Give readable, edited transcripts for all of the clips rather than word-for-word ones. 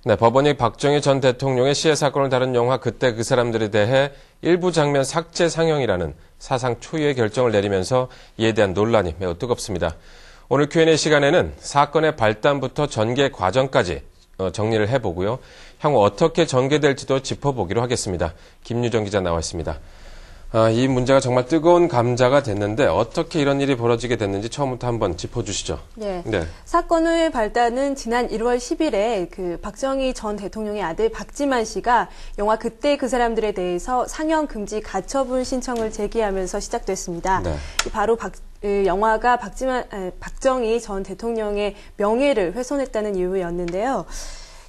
네, 법원이 박정희 전 대통령의 시해 사건을 다룬 영화 그때 그 사람들에 대해 일부 장면 삭제 상영이라는 사상 초유의 결정을 내리면서 이에 대한 논란이 매우 뜨겁습니다. 오늘 Q&A 시간에는 사건의 발단부터 전개 과정까지 정리를 해보고요. 향후 어떻게 전개될지도 짚어보기로 하겠습니다. 김유정 기자 나와 있습니다. 이 문제가 정말 뜨거운 감자가 됐는데 어떻게 이런 일이 벌어지게 됐는지 처음부터 한번 짚어주시죠. 네. 사건의 발단은 지난 1월 10일에 그 박정희 전 대통령의 아들 박지만 씨가 영화 그때 그 사람들에 대해서 상영 금지 가처분 신청을 제기하면서 시작됐습니다. 네. 바로 영화가 박정희 전 대통령의 명예를 훼손했다는 이유였는데요.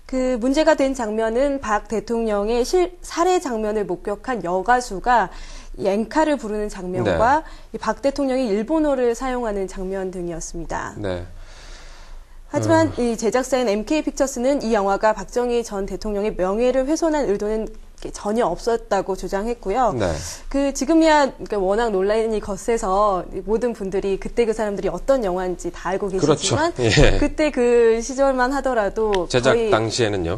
그 문제가 된 장면은 박 대통령의 살해 장면을 목격한 여가수가 엔카를 부르는 장면과 네. 박 대통령이 일본어를 사용하는 장면 등이었습니다. 네. 하지만 이 제작사인 MK픽처스는 이 영화가 박정희 전 대통령의 명예를 훼손한 의도는 전혀 없었다고 주장했고요. 네. 지금이야 워낙 논란이 거세서 모든 분들이 그때 그 사람들이 어떤 영화인지 다 알고 계시지만 그렇죠. 예. 그때 그 시절만 하더라도 제작 당시에는요.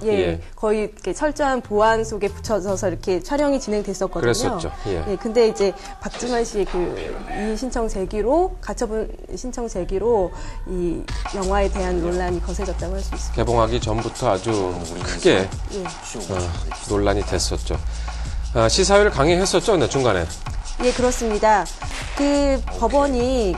거의 이렇게 철저한 보안 속에 붙여져서 이렇게 촬영이 진행됐었거든요. 그랬었죠. 근데 이제 박지만 씨의 이 신청 제기로 가처분 신청 제기로 이 영화에 대한 논란이 거세졌다고 할 수 있습니다. 개봉하기 전부터 아주 크게 논란이 됐었죠. 시사회를 강행했었죠, 근데 중간에. 예, 그렇습니다. 법원이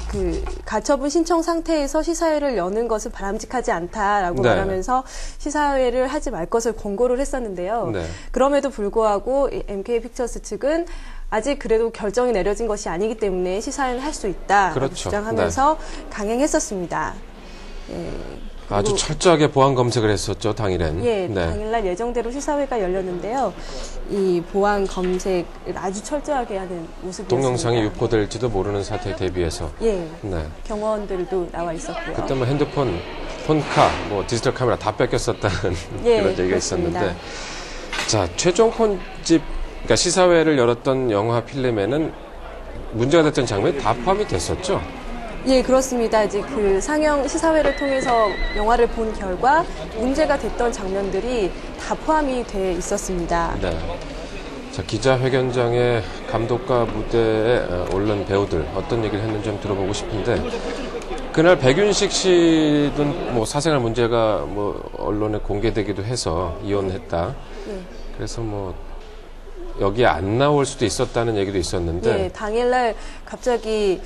가처분 신청 상태에서 시사회를 여는 것은 바람직하지 않다라고 말하면서 시사회를 하지 말 것을 권고를 했었는데요. 네. 그럼에도 불구하고 MK픽처스 측은 아직 그래도 결정이 내려진 것이 아니기 때문에 시사회는 할 수 있다라고 그렇죠. 주장하면서 강행했었습니다. 아주 철저하게 보안 검색을 했었죠, 당일엔. 예, 당일날 예정대로 시사회가 열렸는데요. 이 보안 검색을 아주 철저하게 하는 모습이었습니다. 동영상이 유포될지도 모르는 사태에 대비해서. 네. 경호원들도 나와 있었고요. 그때 핸드폰, 폰카, 디지털 카메라 다 뺏겼었다는 그런 얘기가 있었는데. 자, 최종 편집, 그러니까 시사회를 열었던 영화 필름에는 문제가 됐던 장면이 다 포함이 됐었죠. 예, 그렇습니다. 이제 상영 시사회를 통해서 영화를 본 결과 문제가 됐던 장면들이 다 포함이 돼 있었습니다. 네. 자, 기자회견장에 감독과 무대에 오른 배우들 어떤 얘기를 했는지 좀 들어보고 싶은데 그날 백윤식 씨는 사생활 문제가 언론에 공개되기도 해서 이혼했다. 그래서 여기에 안 나올 수도 있었다는 얘기도 있었는데. 예, 당일날 갑자기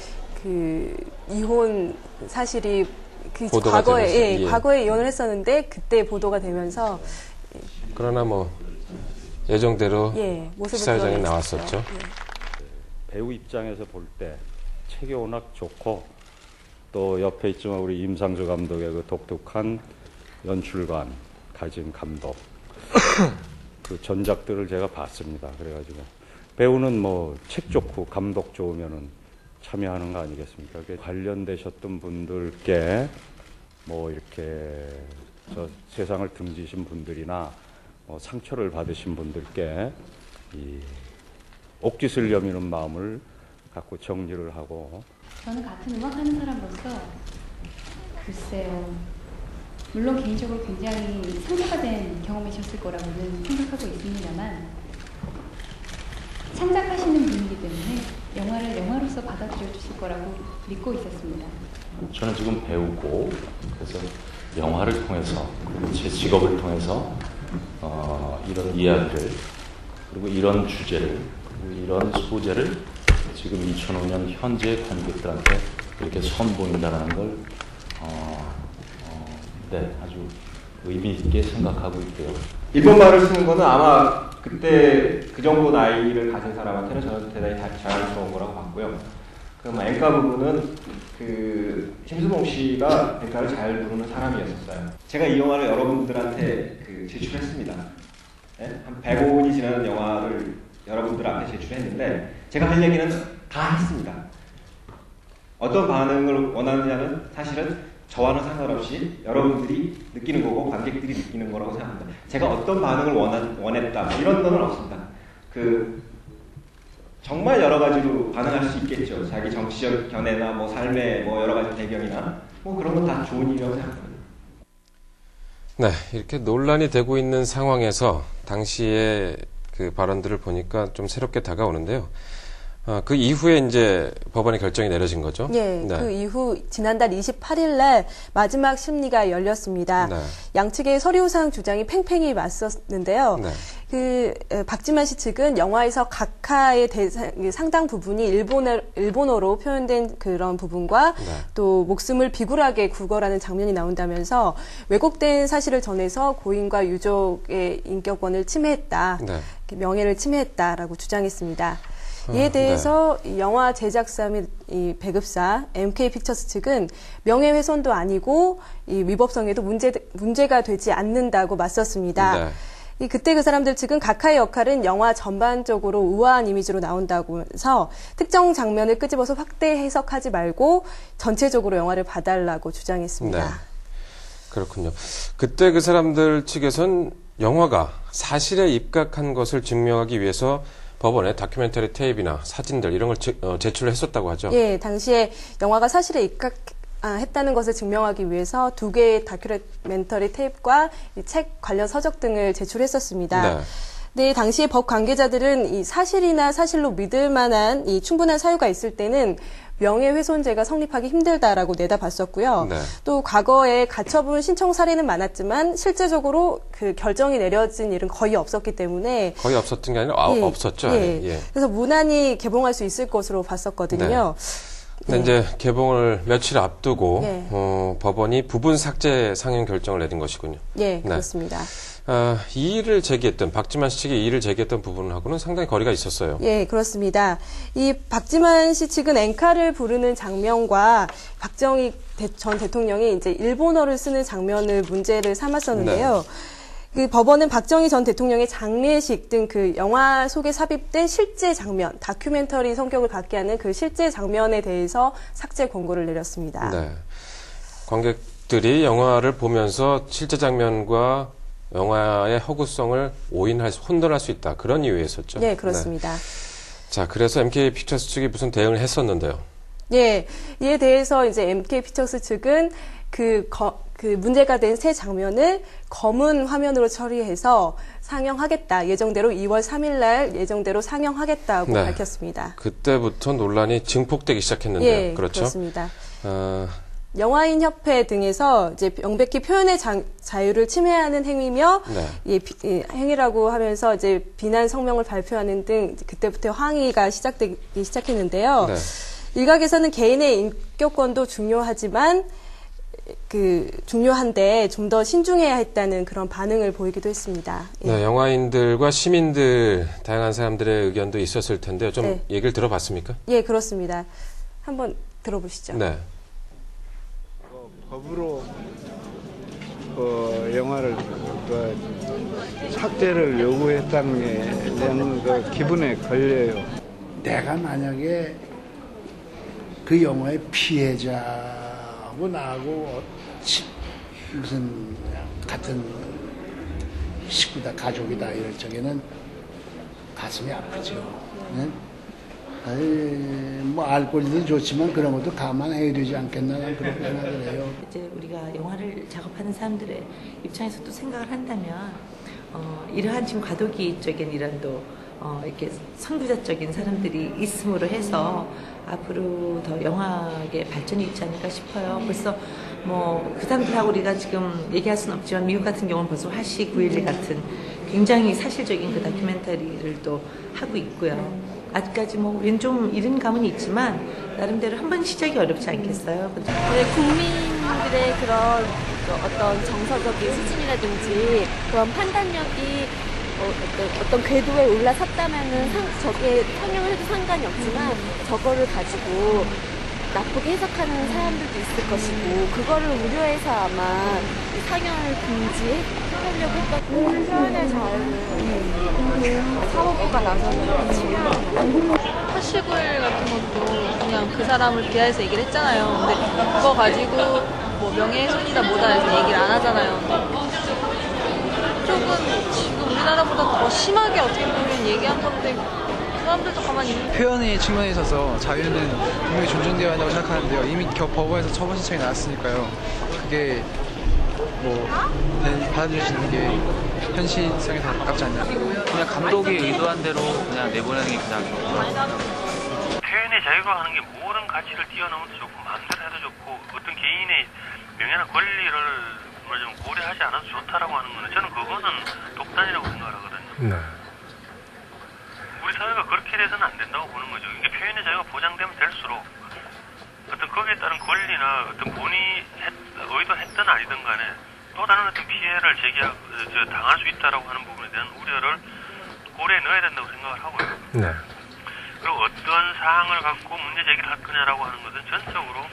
이혼 사실이 과거에 이혼을 했었는데 그때 보도가 되면서 그러나 예정대로 시사회장에 나왔었죠. 배우 입장에서 볼 때 책이 워낙 좋고 또 옆에 있지만 우리 임상조 감독의 그 독특한 연출관 가진 감독 그 전작들을 제가 봤습니다. 그래가지고 배우는 책 좋고 감독 좋으면은 참여하는 거 아니겠습니까? 관련되셨던 분들께 이렇게 세상을 등지신 분들이나 상처를 받으신 분들께 이 옥짓을 여미는 마음을 갖고 정리를 하고. 저는 같은 음악하는 사람으로서 글쎄요. 물론 개인적으로 굉장히 상처가 된 경험이셨을 거라고는 생각하고 있습니다만 창작하시는 분이기 때문에 영화를 영화로서 받아들여 주실 거라고 믿고 있었습니다. 저는 지금 배우고 그래서 영화를 통해서 그리고 제 직업을 통해서 이런 이야기를 그리고 이런 주제를 그리고 이런 소재를 지금 2005년 현재 관객들한테 이렇게 선보인다는 걸 아주 의미 있게 생각하고 있고요. 일본말을 쓰는 거는 아마 그때 그 정도 나이를 가진 사람한테는 저는 대단히 자연스러운 거라고 봤고요. 엔카 부분은 심수봉 씨가 엔카를 잘 부르는 사람이었어요. 제가 이 영화를 여러분들한테 제출했습니다. 한 105분이 지나는 영화를 여러분들 앞에 제출했는데 제가 할 얘기는 다 했습니다. 어떤 반응을 원하느냐는 사실은 저와는 상관없이 여러분들이 느끼는 거고 관객들이 느끼는 거라고 생각합니다. 제가 어떤 반응을 원했다 이런 거는 없습니다. 정말 여러 가지로 반응할 수 있겠죠. 자기 정치적 견해나 삶의 여러 가지 배경이나 그런 건 다 좋은 일이라고 생각합니다. 네, 이렇게 논란이 되고 있는 상황에서 당시의 그 발언들을 보니까 좀 새롭게 다가오는데요. 그 이후에 이제 법원의 결정이 내려진 거죠? 네, 그 이후 지난달 28일 날 마지막 심리가 열렸습니다. 네. 양측의 서류상 주장이 팽팽히 맞섰는데요. 네. 박지만 씨 측은 영화에서 각하의 상당 부분이 일본어로 표현된 그런 부분과 네. 또 목숨을 비굴하게 구걸하는 장면이 나온다면서 왜곡된 사실을 전해서 고인과 유족의 인격권을 침해했다, 네. 명예를 침해했다라고 주장했습니다. 이에 대해서 이 영화 제작사 및 이 배급사 MK픽처스 측은 명예훼손도 아니고 이 위법성에도 문제가 되지 않는다고 맞섰습니다. 네. 그때 그 사람들 측은 각하의 역할은 영화 전반적으로 우아한 이미지로 나온다고 해서 특정 장면을 끄집어서 확대 해석하지 말고 전체적으로 영화를 봐달라고 주장했습니다. 네. 그렇군요. 그때 그 사람들 측에선 영화가 사실에 입각한 것을 증명하기 위해서 법원에 다큐멘터리 테이프나 사진들 이런 걸 제출을 했었다고 하죠. 예, 당시에 영화가 사실에 입각했다는 것을 증명하기 위해서 2개의 다큐멘터리 테이프와 이 책 관련 서적 등을 제출했었습니다. 네. 네, 당시에 법 관계자들은 이 사실이나 사실로 믿을 만한 이 충분한 사유가 있을 때는 명예훼손죄가 성립하기 힘들다라고 내다봤었고요. 네. 또 과거에 가처분 신청 사례는 많았지만 실제적으로 그 결정이 내려진 일은 거의 없었기 때문에 거의 없었던 게 아니라 없었죠. 예. 그래서 무난히 개봉할 수 있을 것으로 봤었거든요. 근데 이제 개봉을 며칠 앞두고 네. 법원이 부분 삭제 상영 결정을 내린 것이군요. 예, 그렇습니다. 이의를 제기했던 박지만 씨 측이 이의를 제기했던 부분하고는 상당히 거리가 있었어요. 예, 그렇습니다. 이 박지만 씨 측은 엔카를 부르는 장면과 박정희 전 대통령이 이제 일본어를 쓰는 장면을 문제를 삼았었는데요. 그 법원은 박정희 전 대통령의 장례식 등 그 영화 속에 삽입된 실제 장면, 다큐멘터리 성격을 갖게 하는 그 실제 장면에 대해서 삭제 권고를 내렸습니다. 네. 관객들이 영화를 보면서 실제 장면과 영화의 허구성을 혼돈할 수 있다. 그런 이유였었죠. 네, 그렇습니다. 네. 자, 그래서 MK픽처스 측이 무슨 대응을 했었는데요. 예, 이에 대해서 이제 MK픽처스 측은 그 문제가 된 새 장면을 검은 화면으로 처리해서 상영하겠다. 예정대로 2월 3일 날 예정대로 상영하겠다고 밝혔습니다. 그때부터 논란이 증폭되기 시작했는데요. 예, 그렇죠? 그렇습니다. 영화인 협회 등에서 이제 명백히 표현의 자유를 침해하는 행위며 행위라고 하면서 이제 비난 성명을 발표하는 등 그때부터 항의가 시작되기 시작했는데요. 네. 일각에서는 개인의 인격권도 중요하지만 중요한데 좀 더 신중해야 했다는 그런 반응을 보이기도 했습니다. 예. 네, 영화인들과 시민들 다양한 사람들의 의견도 있었을 텐데요. 좀 얘기를 들어봤습니까? 예, 그렇습니다. 한번 들어보시죠. 네. 법으로 영화를 삭제를 요구했다는 게 저는 기분에 걸려요. 내가 만약에 그 영화의 피해자하고 나하고 무슨 같은 식구다, 가족이다 이럴 적에는 가슴이 아프죠. 뭐 알코올도 좋지만 그런 것도 감안해야 되지 않겠나 그렇게 생각을 해요. 이제 우리가 영화를 작업하는 사람들의 입장에서 또 생각을 한다면 이러한 지금 과도기적인 이런 이렇게 선구자적인 사람들이 있음으로 해서 앞으로 더 영화계 발전이 있지 않을까 싶어요. 벌써 뭐 그 사람들하고 우리가 지금 얘기할 수는 없지만 미국 같은 경우는 벌써 화시 9.11 같은 굉장히 사실적인 그 다큐멘터리를 또 하고 있고요. 아직까지 뭐 우리는 좀 이른 감은 있지만 나름대로 한 번 시작이 어렵지 않겠어요? 네, 국민들의 그런 어떤 정서적인 수준이라든지 그런 판단력이 어떤 궤도에 올라섰다면은 저게 상영을 해도 상관이 없지만 저거를 가지고 나쁘게 해석하는 사람들도 있을 것이고 그거를 우려해서 아마 상영을 금지하려고 했던 표현의 자유를 사법부가 나서는 화시굴 같은 것도 그냥 그 사람을 비하해서 얘기를 했잖아요. 근데 그거 가지고 뭐 명예훼손이다 뭐다 해서 얘기를 안 하잖아요. 그쪽은 지금 우리나라보다 더 심하게 어떻게 보면 얘기한 건데 사람들도 가만히 있는 표현의 측면에 있어서 자유는 분명히 존중되어야 한다고 생각하는데요. 이미 법원에서 처분 신청이 나왔으니까요. 그게 뭐 받아주시는 게 현실성에 더 가깝지 않냐. 그냥 감독이 의도한 대로 그냥 내보내는 게 가장 좋고. 표현의 자유가 하는 게 모든 가치를 뛰어넘어도 좋고 마음대로 해도 좋고 어떤 개인의 명예나 권리를 좀 고려하지 않아도 좋다라고 하는 거는 저는 그거는 독단이라고 생각하거든요. 네. 우리 사회가 그렇게 돼서는 안 된다고 보는 거죠. 이게 표현의 자유가 보장되면 될수록 어떤 거기에 따른 권리나 어떤 본인이 의도했든 아니든 간에 또 다른 어떤 피해를 당할 수 있다라고 하는 부분에 대한 우려를 고려해 넣어야 된다고 생각을 하고요. 네. 그리고 어떤 사항을 갖고 문제 제기를 할 거냐라고 하는 것은 전적으로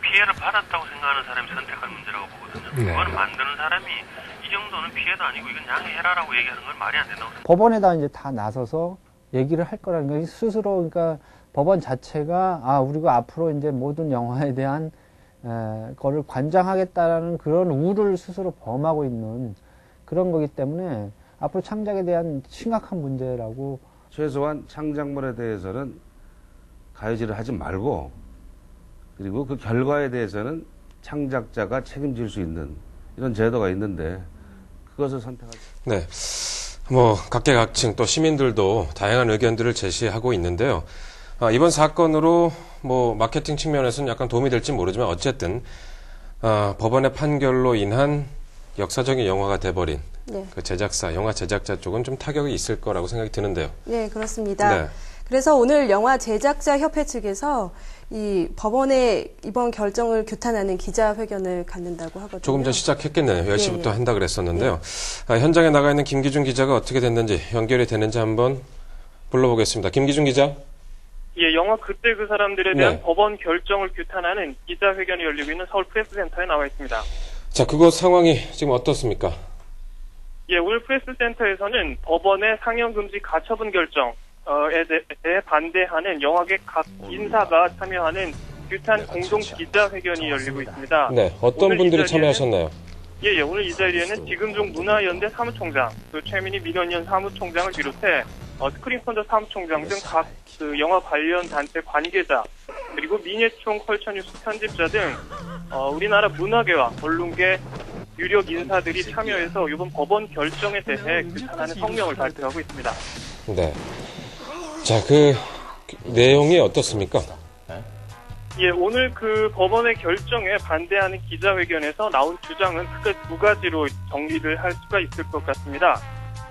피해를 받았다고 생각하는 사람이 선택할 문제라고 보거든요. 네. 그걸 만드는 사람이 이 정도는 피해도 아니고 이건 양해해라라고 얘기하는 건 말이 안 된다고 생각합니다. 법원에다 이제 다 나서서 얘기를 할 거라는 게 스스로 그러니까 법원 자체가 우리가 앞으로 이제 모든 영화에 대한 거를 관장하겠다라는 그런 우를 스스로 범하고 있는 그런 거기 때문에 앞으로 창작에 대한 심각한 문제라고. 최소한 창작물에 대해서는 가해질을 하지 말고 그리고 그 결과에 대해서는 창작자가 책임질 수 있는 이런 제도가 있는데 그것을 선택하지. 네. 각계각층 또 시민들도 다양한 의견들을 제시하고 있는데요. 이번 사건으로 마케팅 측면에서는 약간 도움이 될지 모르지만 어쨌든 법원의 판결로 인한 역사적인 영화가 돼버린 네. 그 영화 제작자 쪽은 좀 타격이 있을 거라고 생각이 드는데요. 네, 그렇습니다. 네. 그래서 오늘 영화 제작자 협회 측에서 이 법원의 이번 결정을 규탄하는 기자회견을 갖는다고 하거든요. 조금 전 시작했겠네요. 10시부터 예. 한다 그랬었는데요. 현장에 나가 있는 김기준 기자가 어떻게 됐는지 연결이 되는지 한번 불러보겠습니다. 김기준 기자. 예, 영화 그때 그 사람들에 대한 네. 법원 결정을 규탄하는 기자회견이 열리고 있는 서울 프레스센터에 나와 있습니다. 자, 그곳 상황이 지금 어떻습니까? 예, 오늘 프레스센터에서는 법원의 상영금지 가처분 결정에 대해 반대하는 영화계 각 인사가 참여하는 규탄 공동 기자회견이 열리고 있습니다. 네, 어떤 분들이 참여하셨나요? 예, 오늘 이 자리에는 지금종 문화연대 사무총장, 최민희 민원연 사무총장을 비롯해 스크린펀더 사무총장 등 각 영화 관련 단체 관계자, 그리고 민예총 컬처뉴스 편집자 등 우리나라 문화계와 언론계 유력 인사들이 참여해서 이번 법원 결정에 대해 규탄하는 성명을 발표하고 있습니다. 네. 자, 그 내용이 어떻습니까? 예, 오늘 그 법원의 결정에 반대하는 기자회견에서 나온 주장은 크게 두 가지로 정리를 할 수가 있을 것 같습니다.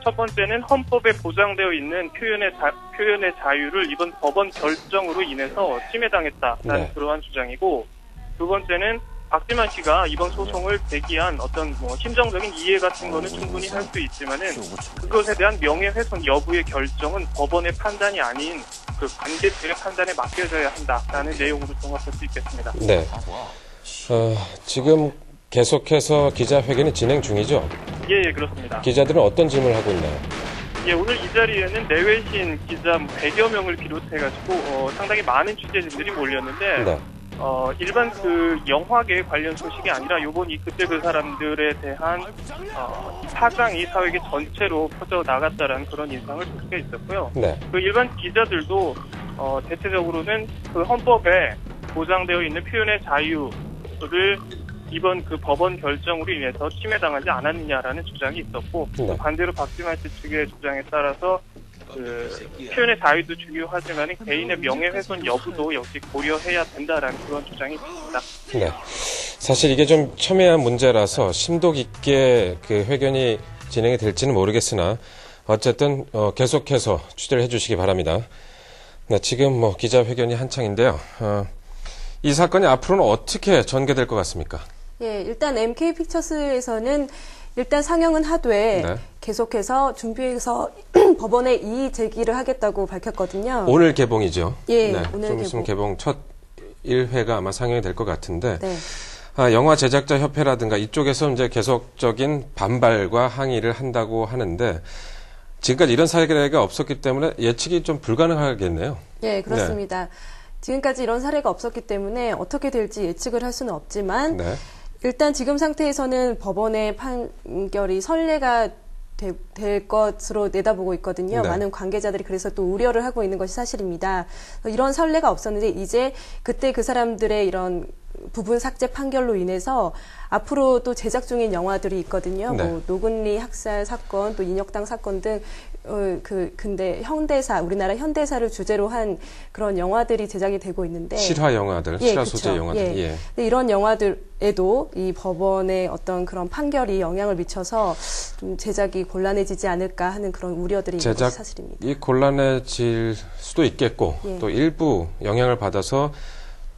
첫 번째는 헌법에 보장되어 있는 표현의 자유를 이번 법원 결정으로 인해서 침해당했다라는 네. 그러한 주장이고, 두 번째는 박지만 씨가 이번 소송을 제기한 어떤 심정적인 이해 같은 거는 충분히 할 수 있지만은 그것에 대한 명예훼손 여부의 결정은 법원의 판단이 아닌 그 관계자의 판단에 맡겨져야 한다라는 내용으로 종합할 수 있겠습니다. 네. 지금 계속해서 기자회견이 진행 중이죠? 예, 그렇습니다. 기자들은 어떤 질문을 하고 있나요? 예, 오늘 이 자리에는 내외신 기자 100여 명을 비롯해가지고 상당히 많은 취재진들이 몰렸는데 네. 일반 그 영화계 관련 소식이 아니라 요번 이 그때 그 사람들에 대한 사장이 사회계 전체로 퍼져 나갔다라는 그런 인상을 줄 수가 있었고요. 네. 그 일반 기자들도 대체적으로는 그 헌법에 보장되어 있는 표현의 자유를 이번 그 법원 결정으로 인해서 침해당하지 않았느냐라는 주장이 있었고, 네. 반대로 박지만 씨 측의 주장에 따라서 그 표현의 자유도 중요하지만 개인의 명예훼손 여부도 역시 고려해야 된다라는 그런 주장이 있습니다. 네. 사실 이게 좀 첨예한 문제라서 심도 깊게 그 회견이 진행이 될지는 모르겠으나 어쨌든 계속해서 취재를 해주시기 바랍니다. 네, 지금 기자회견이 한창인데요. 이 사건이 앞으로는 어떻게 전개될 것 같습니까? 예, 일단 MK픽처스에서는 일단 상영은 하되 네. 계속해서 준비해서 법원에 이의 제기를 하겠다고 밝혔거든요. 오늘 개봉이죠. 예, 네, 오늘 좀 있으면 개봉 첫 1회가 아마 상영이 될 것 같은데 네. 영화 제작자 협회라든가 이쪽에서 이제 계속적인 반발과 항의를 한다고 하는데 지금까지 이런 사례가 없었기 때문에 예측이 좀 불가능하겠네요. 예, 그렇습니다. 지금까지 이런 사례가 없었기 때문에 어떻게 될지 예측을 할 수는 없지만 네. 일단 지금 상태에서는 법원의 판결이 선례가 될 것으로 내다보고 있거든요. 네. 많은 관계자들이 그래서 또 우려를 하고 있는 것이 사실입니다. 이런 선례가 없었는데 이제 그때 그 사람들의 이런 부분 삭제 판결로 인해서 앞으로 또 제작 중인 영화들이 있거든요. 네. 뭐 노근리 학살 사건, 또 인혁당 사건 등 근데 현대사, 우리나라 현대사를 주제로 한 그런 영화들이 제작이 되고 있는데 실화 영화들, 예, 실화 소재 그쵸. 영화들. 예. 예. 근데 이런 영화들에도 이 법원의 어떤 그런 판결이 영향을 미쳐서 좀 제작이 곤란해지지 않을까 하는 그런 우려들이 있는 것이 사실입니다. 제작이 곤란해질 수도 있겠고 예. 또 일부 영향을 받아서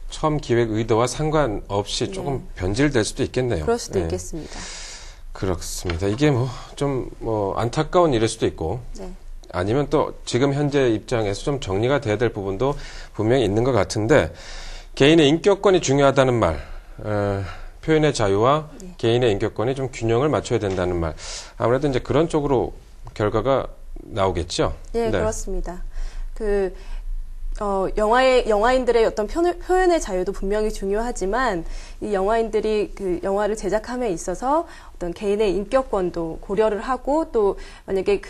처음 기획 의도와 상관없이 조금 변질될 수도 있겠네요. 그럴 수도 예. 있겠습니다. 그렇습니다. 이게 좀 안타까운 일일 수도 있고 네. 아니면 또 지금 현재 입장에서 좀 정리가 돼야 될 부분도 분명히 있는 것 같은데 개인의 인격권이 중요하다는 말, 표현의 자유와 개인의 인격권이 좀 균형을 맞춰야 된다는 말, 아무래도 이제 그런 쪽으로 결과가 나오겠죠. 네, 그렇습니다. 영화인들의 어떤 표현의 자유도 분명히 중요하지만 이 영화인들이 그 영화를 제작함에 있어서 어떤 개인의 인격권도 고려를 하고 또 만약에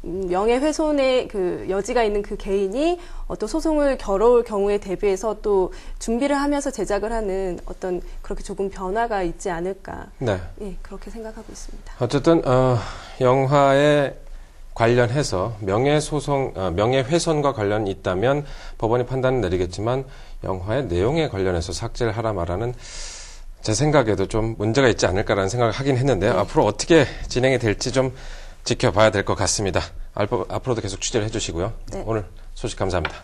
명예훼손의 여지가 있는 그 개인이 어떤 소송을 겨뤄올 경우에 대비해서 또 준비를 하면서 제작을 하는 어떤 그렇게 조금 변화가 있지 않을까. 네. 예, 그렇게 생각하고 있습니다. 어쨌든 영화에 관련해서 명예훼손과 관련이 있다면 법원이 판단을 내리겠지만 영화의 내용에 관련해서 삭제를 하라 마라는 제 생각에도 좀 문제가 있지 않을까라는 생각을 하긴 했는데요. 앞으로 어떻게 진행이 될지 좀 지켜봐야 될 것 같습니다. 앞으로도 계속 취재를 해주시고요. 네. 오늘 소식 감사합니다.